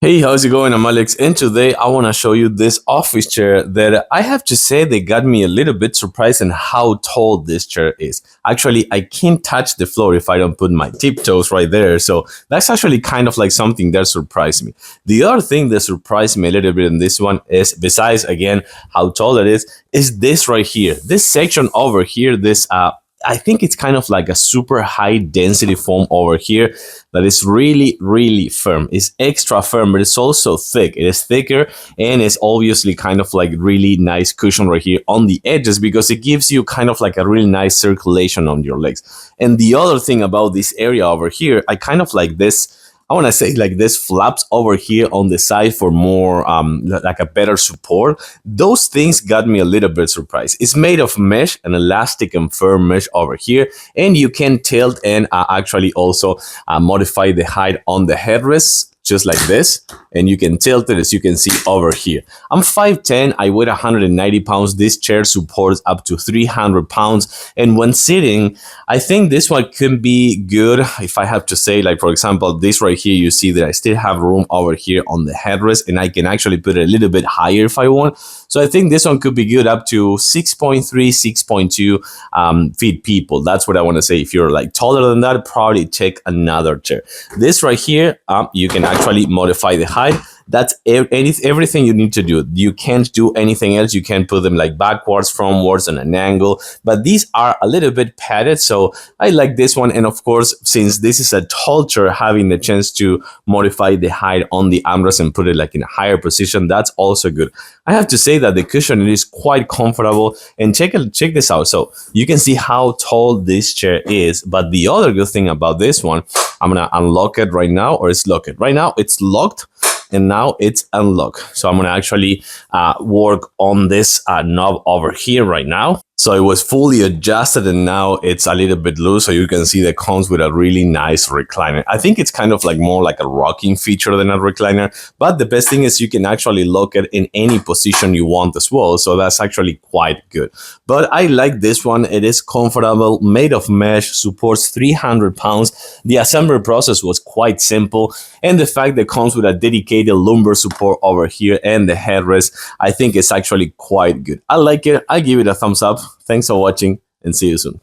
Hey, how's it going? I'm Alex, and today I want to show you this office chair that I have to say they got me a little bit surprised in how tall this chair is. Actually, I can't touch the floor if I don't put my tiptoes right there, so that's actually kind of like something that surprised me. The other thing that surprised me a little bit in this one is, besides again how tall it is this right here. This section over here, this I think it's kind of like a super high density foam over here that is really, really firm. It's extra firm, but it's also thick. It is thicker and it's obviously kind of like really nice cushion right here on the edges because it gives you kind of like a really nice circulation on your legs. And the other thing about this area over here, I kind of like this. I want to say like this flaps over here on the side for more like a better support. Those things got me a little bit surprised. It's made of mesh, an elastic and firm mesh over here, and you can tilt and actually also modify the height on the headrest just like this, and you can tilt it as you can see over here. I'm 5'10", I weigh 190 pounds. This chair supports up to 300 pounds, and when sitting, I think this one could be good. If I have to say, like for example, this right here, you see that I still have room over here on the headrest, and I can actually put it a little bit higher if I want. So I think this one could be good up to 6.3, 6.2 feet people. That's what I want to say. If you're like taller than that, probably take another chair. This right here, you can actually modify the height. That's everything you need to do. You can't do anything else. You can put them like backwards, frontwards, on an angle. But these are a little bit padded, so I like this one. And of course, since this is a tall chair, having the chance to modify the height on the armrest and put it like in a higher position, that's also good. I have to say that the cushion is quite comfortable. And check this out. So you can see how tall this chair is. But the other good thing about this one, I'm gonna unlock it right now, or it's locked. Right now it's locked, and now it's unlocked. So I'm gonna actually work on this knob over here right now. So it was fully adjusted and now it's a little bit loose. So you can see that comes with a really nice recliner. I think it's kind of like more like a rocking feature than a recliner. But the best thing is you can actually lock it in any position you want as well. So that's actually quite good. But I like this one. It is comfortable, made of mesh, supports 300 pounds. The assembly process was quite simple. And the fact that it comes with a dedicated lumbar support over here and the headrest, I think it's actually quite good. I like it. I give it a thumbs up. Thanks for watching and see you soon.